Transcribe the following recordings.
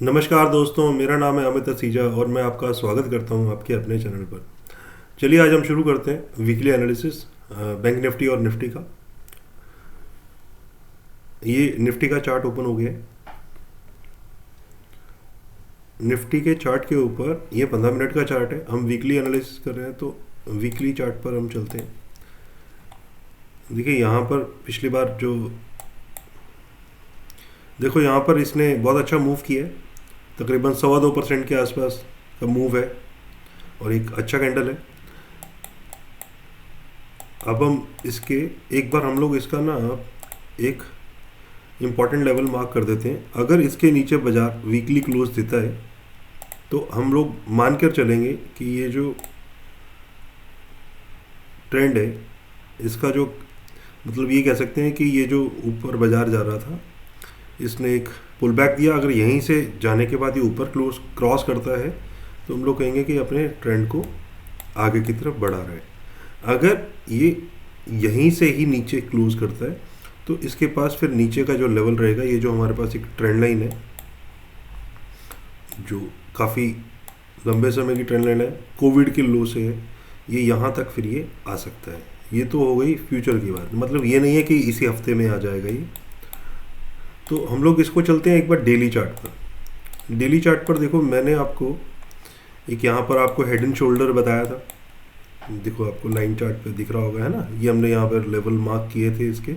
नमस्कार दोस्तों, मेरा नाम है अमित असीजा और मैं आपका स्वागत करता हूं आपके अपने चैनल पर। चलिए आज हम शुरू करते हैं वीकली एनालिसिस बैंक निफ्टी और निफ्टी का। ये निफ्टी का चार्ट ओपन हो गया है। निफ्टी के चार्ट के ऊपर ये 15 मिनट का चार्ट है। हम वीकली एनालिसिस कर रहे हैं तो वीकली चार्ट पर हम चलते हैं। देखिए यहाँ पर पिछली बार जो देखो यहाँ पर इसने बहुत अच्छा मूव किया है। तकरीबन 2.25% के आसपास का मूव है और एक अच्छा कैंडल है। अब हम इसके एक बार हम लोग इसका ना एक इम्पॉर्टेंट लेवल मार्क कर देते हैं। अगर इसके नीचे बाजार वीकली क्लोज देता है तो हम लोग मान कर चलेंगे कि ये जो ट्रेंड है इसका जो मतलब ये कह सकते हैं कि ये जो ऊपर बाजार जा रहा था इसने एक पुल बैक दिया। अगर यहीं से जाने के बाद ये ऊपर क्लोज क्रॉस करता है तो हम लोग कहेंगे कि अपने ट्रेंड को आगे की तरफ बढ़ा रहा है। अगर ये यहीं से ही नीचे क्लोज करता है तो इसके पास फिर नीचे का जो लेवल रहेगा, ये जो हमारे पास एक ट्रेंड लाइन है जो काफ़ी लंबे समय की ट्रेंड लाइन है, कोविड के लो से है, ये यहाँ तक फिर ये आ सकता है। ये तो हो गई फ्यूचर की बात, मतलब ये नहीं है कि इसी हफ्ते में आ जाएगा ये। तो हम लोग इसको चलते हैं एक बार डेली चार्ट पर। डेली चार्ट पर देखो मैंने आपको एक यहाँ पर आपको हेड एंड शोल्डर बताया था। देखो आपको लाइन चार्ट पे दिख रहा होगा, है ना। ये हमने यहाँ पर लेवल मार्क किए थे इसके,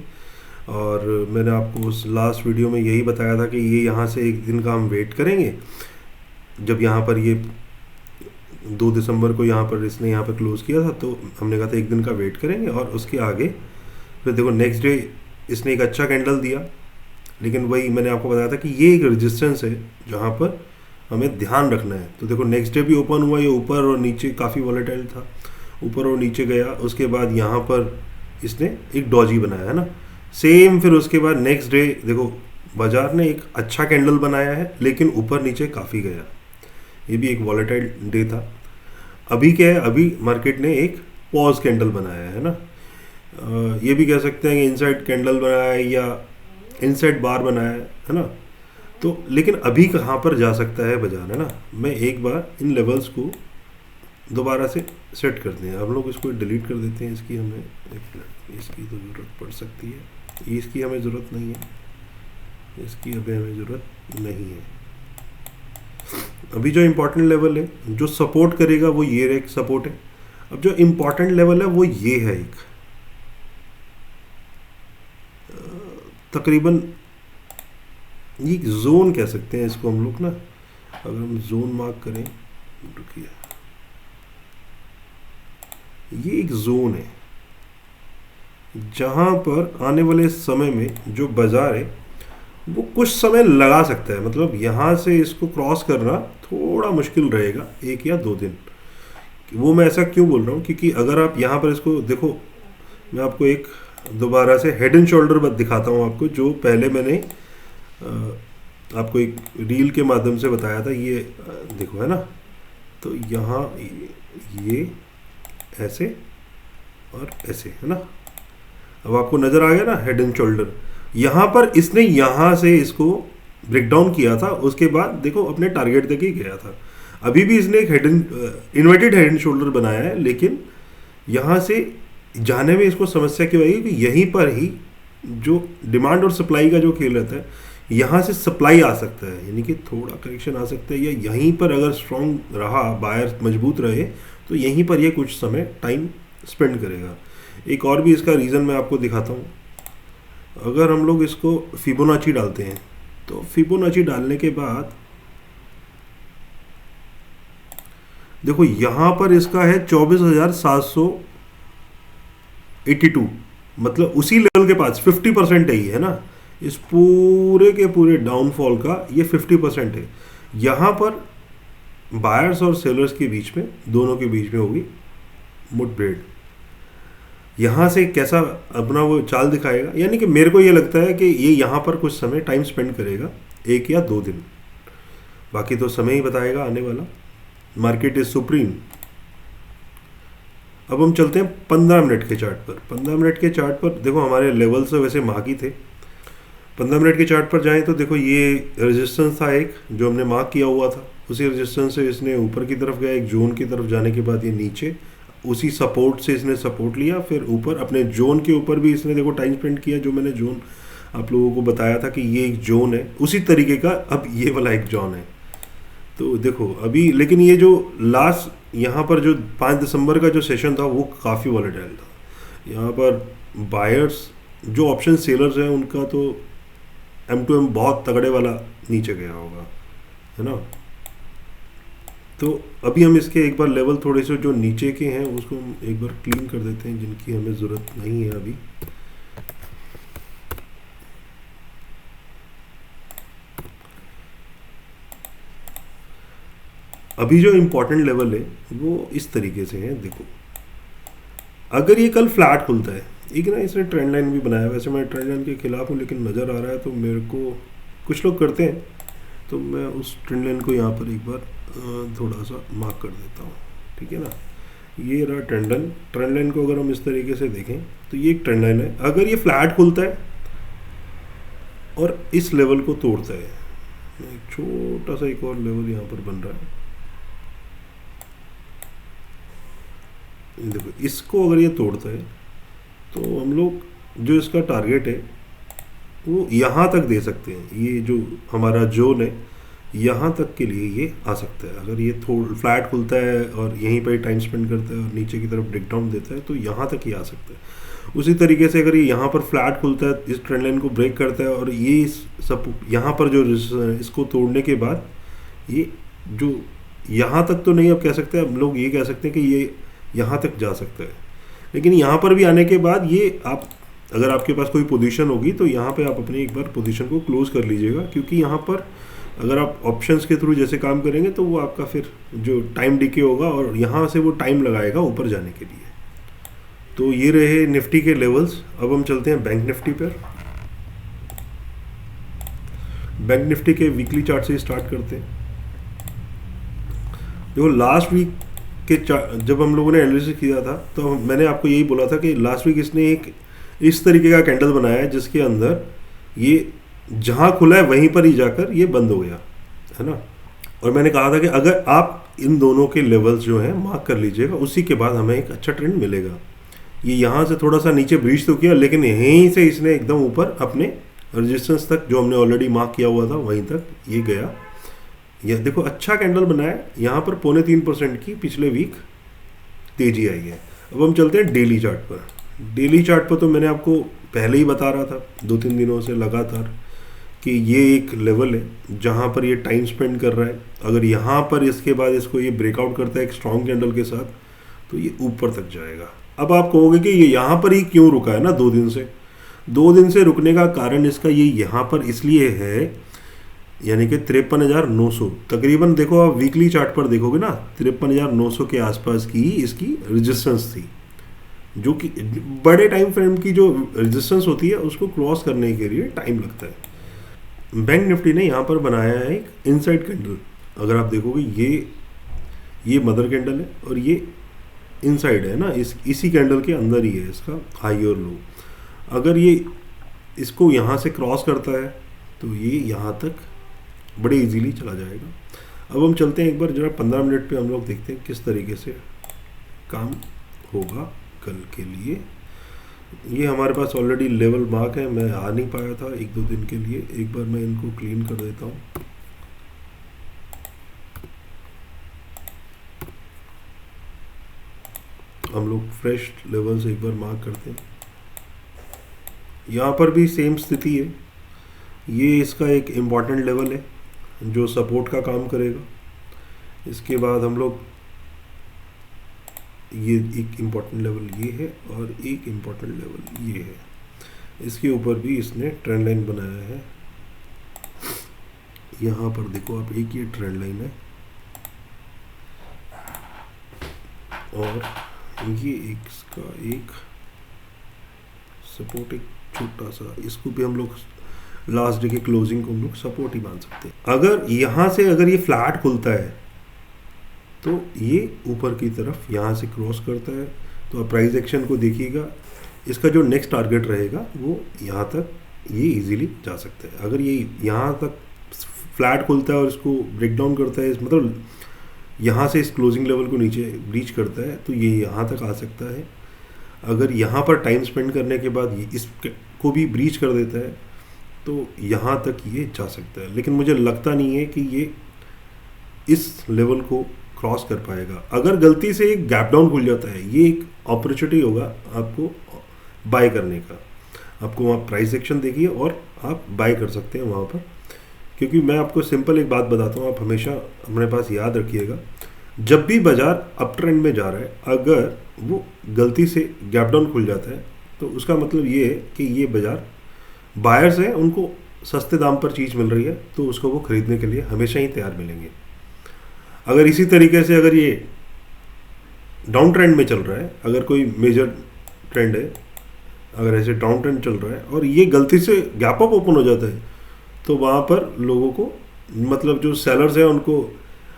और मैंने आपको उस लास्ट वीडियो में यही बताया था कि ये यहाँ से एक दिन का हम वेट करेंगे। जब यहाँ पर ये 2 दिसंबर को यहाँ पर इसने यहाँ पर क्लोज किया था तो हमने कहा था एक दिन का वेट करेंगे और उसके आगे फिर देखो नेक्स्ट डे इसने एक अच्छा कैंडल दिया। लेकिन वही मैंने आपको बताया था कि ये एक रेजिस्टेंस है जहाँ पर हमें ध्यान रखना है। तो देखो नेक्स्ट डे भी ओपन हुआ, ये ऊपर और नीचे काफ़ी वॉलेटाइल था, ऊपर और नीचे गया। उसके बाद यहाँ पर इसने एक डॉजी बनाया, है ना। सेम फिर उसके बाद नेक्स्ट डे देखो बाजार ने एक अच्छा कैंडल बनाया है लेकिन ऊपर नीचे काफ़ी गया। ये भी एक वॉलेटाइल डे था। अभी क्या है, अभी मार्केट ने एक पॉज कैंडल बनाया है ना। ये भी कह सकते हैं कि इनसाइड कैंडल बनाया है या इनसाइड बार बनाया है ना। तो लेकिन अभी कहाँ पर जा सकता है बाजार, है ना। मैं एक बार इन लेवल्स को दोबारा से सेट करते हैं। हम लोग इसको डिलीट कर देते हैं। इसकी हमें इसकी तो ज़रूरत पड़ सकती है, इसकी हमें ज़रूरत नहीं है, इसकी अभी हमें ज़रूरत नहीं है। अभी जो इम्पोर्टेंट लेवल है जो सपोर्ट करेगा वो ये एक सपोर्ट है। अब जो इम्पोर्टेंट लेवल है वो ये है एक तकरीबन ये जोन कह सकते हैं इसको हम लोग ना। अगर हम जोन मार्क करें, रुकिए, ये एक जोन है जहां पर आने वाले समय में जो बाजार है वो कुछ समय लगा सकता है। मतलब यहाँ से इसको क्रॉस करना थोड़ा मुश्किल रहेगा, 1 या 2 दिन। वो मैं ऐसा क्यों बोल रहा हूँ क्योंकि अगर आप यहाँ पर इसको देखो, मैं आपको एक दोबारा से हेड एंड शोल्डर दिखाता हूँ आपको, जो पहले मैंने आपको एक रील के माध्यम से बताया था। ये देखो, है ना। तो यहाँ ये ऐसे और ऐसे, है ना। अब आपको नज़र आ गया ना हेड एंड शोल्डर। यहाँ पर इसने यहाँ से इसको ब्रेक डाउन किया था, उसके बाद देखो अपने टारगेट तक ही गया था। अभी भी इसने एक इन्वर्टेड हेड एंड शोल्डर बनाया है, लेकिन यहाँ से जाने में इसको समस्या क्यों आई कि यहीं पर ही जो डिमांड और सप्लाई का जो खेल रहता है, यहाँ से सप्लाई आ सकता है, यानी कि थोड़ा करेक्शन आ सकता है, या यहीं पर अगर स्ट्रॉन्ग रहा, बायर मजबूत रहे तो यहीं पर ये कुछ समय टाइम स्पेंड करेगा। एक और भी इसका रीज़न मैं आपको दिखाता हूँ। अगर हम लोग इसको फिबोनाची डालते हैं तो फिबोनाची डालने के बाद देखो यहाँ पर इसका है 24,782, मतलब उसी लेवल के पास 50% है ये, है ना। इस पूरे के पूरे डाउनफॉल का ये 50% है। यहाँ पर बायर्स और सेलर्स के बीच में, दोनों के बीच में होगी मुठभेड़। यहाँ से कैसा अपना वो चाल दिखाएगा, यानी कि मेरे को ये लगता है कि ये यहाँ पर कुछ समय टाइम स्पेंड करेगा, 1 या 2 दिन। बाकी तो समय ही बताएगा आने वाला। Market is supreme. अब हम चलते हैं 15 मिनट के चार्ट पर। 15 मिनट के चार्ट पर देखो हमारे लेवल्स तो वैसे मार्क ही थे। 15 मिनट के चार्ट पर जाएं तो देखो ये रेजिस्टेंस था एक जो हमने मार्क किया हुआ था, उसी रेजिस्टेंस से इसने ऊपर की तरफ गया, एक जोन की तरफ जाने के बाद ये नीचे उसी सपोर्ट से इसने सपोर्ट लिया, फिर ऊपर अपने जोन के ऊपर भी इसने देखो टाइम स्पेंड किया, जो मैंने जोन आप लोगों को बताया था कि ये एक जोन है, उसी तरीके का अब ये वाला एक जोन है। तो देखो अभी लेकिन ये जो लास्ट यहाँ पर जो 5 दिसंबर का जो सेशन था वो काफ़ी वॉलेटाइल था। यहाँ पर बायर्स जो ऑप्शन सेलर्स हैं उनका तो M2M बहुत तगड़े वाला नीचे गया होगा, है ना। तो अभी हम इसके एक बार लेवल थोड़े से जो नीचे के हैं उसको हम एक बार क्लीन कर देते हैं, जिनकी हमें ज़रूरत नहीं है अभी। अभी जो इम्पोर्टेंट लेवल है वो इस तरीके से है। देखो अगर ये कल फ्लैट खुलता है, एक ना इसने ट्रेंड लाइन भी बनाया, वैसे मैं ट्रेंड लाइन के खिलाफ हूँ लेकिन नज़र आ रहा है तो मेरे को कुछ लोग करते हैं, तो मैं उस ट्रेंड लाइन को यहाँ पर एक बार थोड़ा सा मार्क कर देता हूँ, ठीक है ना। ये रहा ट्रेंड लाइन को अगर हम इस तरीके से देखें तो ये एक ट्रेंड लाइन है। अगर ये फ्लैट खुलता है और इस लेवल को तोड़ता है, एक छोटा सा एक और लेवल यहाँ पर बन रहा है, देखो इसको अगर ये तोड़ता है तो हम लोग जो इसका टारगेट है वो यहाँ तक दे सकते हैं। ये जो हमारा जोन है यहाँ तक के लिए ये आ सकता है। अगर ये थोड़ा फ्लैट खुलता है और यहीं पर टाइम स्पेंड करता है और नीचे की तरफ ब्रेकडाउन देता है तो यहाँ तक ही आ सकता है। उसी तरीके से अगर ये यहाँ पर फ्लैट खुलता है, इस ट्रेंड लाइन को ब्रेक करता है और ये सब यहाँ पर जो इसको तोड़ने के बाद ये जो यहाँ तक तो नहीं अब कह सकते, हम लोग ये कह सकते हैं कि ये यहाँ तक जा सकता है। लेकिन यहाँ पर भी आने के बाद ये आप अगर आपके पास कोई पोजीशन होगी तो यहाँ पे आप अपनी एक बार पोजीशन को क्लोज कर लीजिएगा, क्योंकि यहाँ पर अगर आप ऑप्शंस के थ्रू जैसे काम करेंगे तो वो आपका फिर जो टाइम डिके होगा और यहाँ से वो टाइम लगाएगा ऊपर जाने के लिए। तो ये रहे निफ्टी के लेवल्स। अब हम चलते हैं बैंक निफ्टी पर। बैंक निफ्टी के वीकली चार्ट से स्टार्ट करते हैं। देखो लास्ट वीक के जब हम लोगों ने एनालिसिस किया था तो मैंने आपको यही बोला था कि लास्ट वीक इसने एक इस तरीके का कैंडल बनाया है जिसके अंदर ये जहाँ खुला है वहीं पर ही जाकर ये बंद हो गया, है ना। और मैंने कहा था कि अगर आप इन दोनों के लेवल्स जो हैं मार्क कर लीजिएगा, उसी के बाद हमें एक अच्छा ट्रेंड मिलेगा। ये यहाँ से थोड़ा सा नीचे ब्रीच तो किया, लेकिन यहीं से इसने एकदम ऊपर अपने रेजिस्टेंस तक जो हमने ऑलरेडी मार्क किया हुआ था वहीं तक ये गया। यह देखो अच्छा कैंडल बनाया, यहाँ पर 0.3% की पिछले वीक तेजी आई है। अब हम चलते हैं डेली चार्ट पर। डेली चार्ट पर तो मैंने आपको पहले ही बता रहा था 2-3 दिनों से लगातार कि ये एक लेवल है जहाँ पर ये टाइम स्पेंड कर रहा है। अगर यहाँ पर इसके बाद इसको ये ब्रेकआउट करता है एक स्ट्रॉन्ग कैंडल के साथ तो ये ऊपर तक जाएगा। अब आप कहोगे कि ये यहाँ पर ही क्यों रुका है ना 2 दिन से। 2 दिन से रुकने का कारण इसका ये यहाँ पर इसलिए है, यानी कि 53,900 तकरीबन। देखो आप वीकली चार्ट पर देखोगे ना 53,900 के आसपास की इसकी रेजिस्टेंस थी, जो कि बड़े टाइम फ्रेम की जो रेजिस्टेंस होती है उसको क्रॉस करने के लिए टाइम लगता है। बैंक निफ्टी ने यहाँ पर बनाया है एक इनसाइड कैंडल। अगर आप देखोगे ये मदर कैंडल है और ये इनसाइड है ना, इसी कैंडल के अंदर ही है इसका हाई और लो। अगर ये इसको यहाँ से क्रॉस करता है तो ये यहाँ तक बड़े इजीली चला जाएगा। अब हम चलते हैं एक बार जरा 15 मिनट पे, हम लोग देखते हैं किस तरीके से काम होगा कल के लिए। ये हमारे पास ऑलरेडी लेवल मार्क है, मैं आ नहीं पाया था 1-2 दिन के लिए। एक बार मैं इनको क्लीन कर देता हूँ। हम लोग फ्रेश लेवल्स एक बार मार्क करते हैं। यहाँ पर भी सेम स्थिति है। ये इसका एक इम्पॉर्टेंट लेवल है जो सपोर्ट का काम करेगा। इसके बाद हम लोग ये एक इम्पॉर्टेंट लेवल ये है और एक इम्पॉर्टेंट लेवल ये है। इसके ऊपर भी इसने ट्रेंड लाइन बनाया है। यहाँ पर देखो आप, एक ये ट्रेंड लाइन है और ये एक इसका एक सपोर्ट, एक छोटा सा, इसको भी हम लोग लास्ट डे के क्लोजिंग को हम लोग सपोर्ट ही मान सकते हैं। अगर यहाँ से अगर ये फ्लैट खुलता है तो ये ऊपर की तरफ यहाँ से क्रॉस करता है तो आप प्राइस एक्शन को देखिएगा। इसका जो नेक्स्ट टारगेट रहेगा वो यहाँ तक ये इजीली जा सकता है। अगर ये यहाँ तक फ्लैट खुलता है और इसको ब्रेक डाउन करता है, मतलब यहाँ से इस क्लोजिंग लेवल को नीचे ब्रीच करता है, तो ये यहाँ तक आ सकता है। अगर यहाँ पर टाइम स्पेंड करने के बाद ये इसको भी ब्रीच कर देता है तो यहाँ तक ये जा सकता है, लेकिन मुझे लगता नहीं है कि ये इस लेवल को क्रॉस कर पाएगा। अगर गलती से एक गैप डाउन खुल जाता है, ये एक अपॉर्चुनिटी होगा आपको बाय करने का। आपको वहाँ प्राइस एक्शन देखिए और आप बाय कर सकते हैं वहाँ पर, क्योंकि मैं आपको सिंपल एक बात बताता हूँ, आप हमेशा अपने पास याद रखिएगा, जब भी बाजार अप ट्रेंड में जा रहा है, अगर वो गलती से गैप डाउन खुल जाता है तो उसका मतलब ये है कि ये बाजार बायर्स हैं, उनको सस्ते दाम पर चीज़ मिल रही है, तो उसको वो खरीदने के लिए हमेशा ही तैयार मिलेंगे। अगर इसी तरीके से अगर ये डाउन ट्रेंड में चल रहा है, अगर कोई मेजर ट्रेंड है, अगर ऐसे डाउन ट्रेंड चल रहा है और ये गलती से गैप अप ओपन हो जाता है, तो वहाँ पर लोगों को, मतलब जो सेलर्स हैं उनको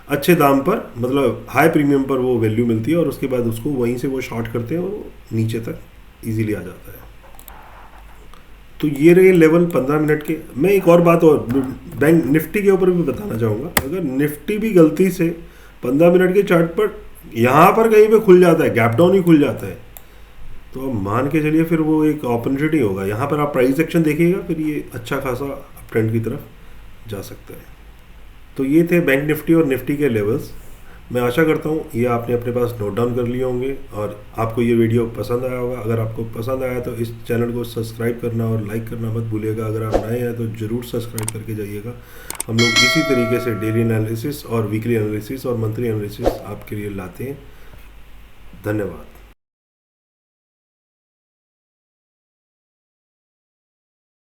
अच्छे दाम पर, मतलब हाई प्रीमियम पर वो वैल्यू मिलती है और उसके बाद उसको वहीं से वो शॉर्ट करते हैं और वो नीचे तक इजीली आ जाता है। तो ये रहे लेवल 15 मिनट के। मैं एक और बात और बैंक निफ्टी के ऊपर भी बताना चाहूँगा। अगर निफ्टी भी गलती से 15 मिनट के चार्ट पर यहाँ पर कहीं पे खुल जाता है, गैप डाउन ही खुल जाता है, तो अब मान के चलिए फिर वो एक अपॉर्चुनिटी होगा। यहाँ पर आप प्राइस एक्शन देखिएगा, फिर ये अच्छा खासा अप ट्रेंड की तरफ जा सकता है। तो ये थे बैंक निफ्टी और निफ्टी के लेवल्स। मैं आशा करता हूँ ये आपने अपने पास नोट डाउन कर लिए होंगे और आपको ये वीडियो पसंद आया होगा। अगर आपको पसंद आया तो इस चैनल को सब्सक्राइब करना और लाइक करना मत भूलिएगा। अगर आप नए हैं तो ज़रूर सब्सक्राइब करके जाइएगा। हम लोग इसी तरीके से डेली एनालिसिस और वीकली एनालिसिस और मंथली एनालिसिस आपके लिए लाते हैं। धन्यवाद।